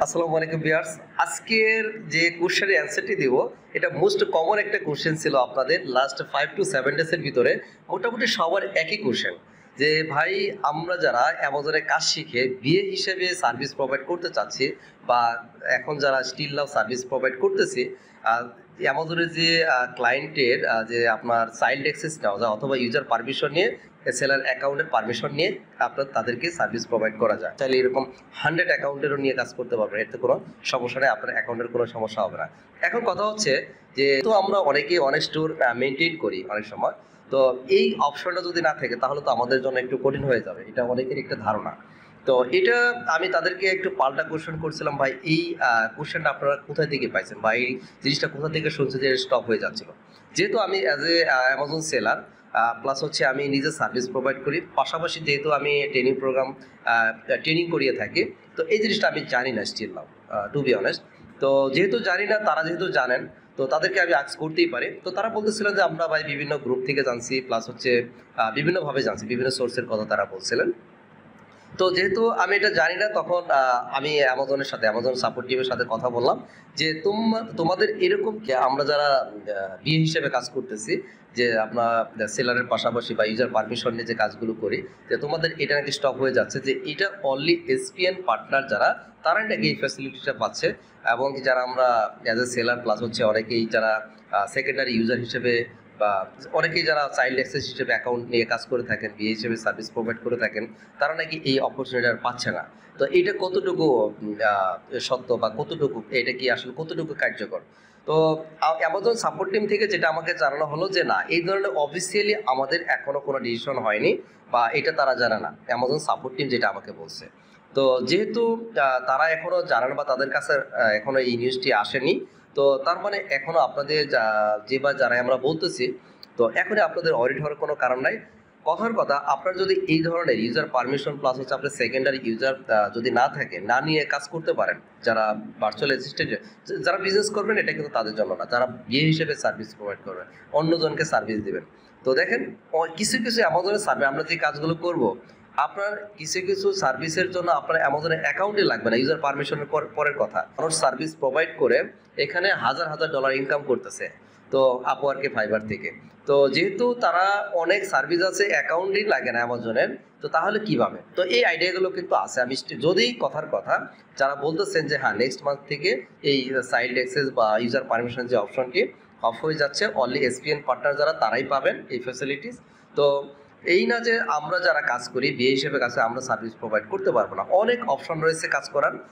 আসসালামু আলাইকুম ভিউয়ার্স। আজকের যে কোশ্চেনের অ্যান্সারটি দিব এটা মোস্ট কমন একটা কোশ্চেন ছিল আপনাদের লাস্ট 5 to 7 ডেজের ভিতরে। মোটামুটি সবার একই কোশ্চেন যে ভাই আমরা যারা অ্যামাজনে কাজ শিখে বিএ হিসেবে সার্ভিস প্রোভাইড করতে চাচ্ছি বা এখন যারা স্টিল নাও সার্ভিস প্রোভাইড করতেছি, অ্যামাজনের যে ক্লায়েন্টের যে আপনার চাইল্ড অ্যাক্সেস নেওয়া যায় অথবা ইউজার পারমিশন নিয়ে সেলার অ্যাকাউন্টের পারমিশন নিয়ে আপনার তাদেরকে সার্ভিস প্রোভাইড করা যায়। চাইলে এরকম 100 অ্যাকাউন্টেরও নিয়ে কাজ করতে পারবেন, এতে কোনো সমস্যা নেই, আপনার অ্যাকাউন্টের কোনো সমস্যা হবে না। এখন কথা হচ্ছে যে তো আমরা অনেকেই অনেক স্টোর মেনটেন করি অনেক সময়, তো এই অপশনটা যদি না থাকে তাহলে তো আমাদের জন্য একটু কঠিন হয়ে যাবে, এটা অনেকের একটা ধারণা। তো এটা আমি তাদেরকে একটু পাল্টা কোশ্চেন করছিলাম, ভাই এই কোশ্চেনটা আপনারা কোথায় থেকে পাইছেন বা এই জিনিসটা কোথা থেকে শুনছে যে স্টপ হয়ে যাচ্ছিল। যেহেতু আমি as a Amazon seller plus হচ্ছে আমি নিজে সার্ভিস প্রোভাইড করি, পাশাপাশি যেহেতু আমি ট্রেনিং প্রোগ্রাম ট্রেনিং করিয়ে থাকি, তো এই জিনিসটা আমি জানি না still now, to be honest. তো যেহেতু জানি না, তারা যেহেতু জানেন, তো তাদেরকে আমি আক্স করতেই পারি। তো তারা বলতেছিলেন যে আমরা ভাই বিভিন্ন গ্রুপ থেকে জানছি, প্লাস হচ্ছে বিভিন্নভাবে জানছি, বিভিন্ন সোর্সের কথা তারা বলছিলেন। তো যেহেতু আমি এটা জানি না, তখন আমি অ্যামাজনের সাথে অ্যামাজন সাপোর্ট টিমের সাথে কথা বললাম যে তোমাদের এরকম কি আমরা যারা বিএ হিসেবে কাজ করতেছি, যে আপনার সেলারের পাশাপাশি বা ইউজার পারমিশন নিয়ে যে কাজগুলো করি, যে তোমাদের এটা নাকি স্টপ হয়ে যাচ্ছে, যে এটা অনলি এসপিএন পার্টনার যারা তারাই নাকি এই ফ্যাসিলিটিটা পাচ্ছে, এবং যারা আমরা অ্যাজ এ সেলার প্লাস হচ্ছে অনেকেই যারা সেকেন্ডারি ইউজার হিসেবে বা অনেকেই যারা চাইল্ড অ্যাক্সেস হিসেবে অ্যাকাউন্ট নিয়ে কাজ করে থাকেন, বিএ হিসেবে সার্ভিস প্রোভাইড করে থাকেন, তারা নাকি এই অপরচুনিটি আর পাচ্ছে না। তো এটা কতটুকু সত্য বা কতটুকু এটা কি আসলে কতটুকু কার্যকর? তো অ্যামাজন সাপোর্ট টিম থেকে যেটা আমাকে জানানো হলো যে না, এই ধরনের অফিসিয়ালি আমাদের এখনো কোনো ডিসিশন হয়নি বা এটা তারা জানে না, অ্যামাজন সাপোর্ট টিম যেটা আমাকে বলছে। তো যেহেতু তারা এখনো জানেন বা তাদের কাছে এখনো এই নিউজটি আসেনি, তো তার মানে এখনো আপনাদের যে বা যারা আমরা বলতেছি, তো এখনই আপনাদের অডিট হওয়ার কোনো কারণ নাই। কথার কথা, আপনার যদি এই ধরনের ইউজার পারমিশন প্লাস হচ্ছে আপনার সেকেন্ডারি ইউজার যদি না থাকে, না নিয়ে কাজ করতে পারেন, যারা ভার্চুয়াল অ্যাসিস্ট্যান্ট যারা বিজনেস করবেন, এটা কিন্তু তাদের জন্য না, যারা বিয়ে হিসেবে সার্ভিস প্রোভাইড করবেন, অন্যজনকে সার্ভিস দিবেন। তো দেখেন, কিছু কিছু অ্যামাজনের সার্ভিস আমরা যে কাজগুলো করব, আপনার কিছু কিছু সার্ভিসের জন্য আপনার অ্যামাজনের অ্যাকাউন্টে লাগবে না, ইউজার পারমিশনের পরের কথা। মানুষ সার্ভিস প্রোভাইড করে এখানে হাজার হাজার ডলার ইনকাম করতেছে, তো আপওয়ার্কে ফাইবার থেকে। তো যেহেতু তারা অনেক সার্ভিস আছে, অ্যাকাউন্টই লাগে না অ্যামাজনের, তো তাহলে কিভাবে? তো এই আইডিয়াগুলো কিন্তু আছে। আমি যদি কথার কথা যারা বলতেছেন যে হ্যাঁ নেক্সট মান্থ থেকে এই চাইল্ড অ্যাক্সেস বা ইউজার পারমিশন যে অপশনটি অফ হয়ে যাচ্ছে, অনলি এসপিএন পার্টনার যারা তারাই পাবেন এই ফ্যাসিলিটিস। তো এই না যে আমরা যারা কাজ করি বিএ হিসেবে কাছে আমরা সার্ভিস প্রোভাইড করতে পারবো না, অনেক অপশন রয়েছে কাজ করার।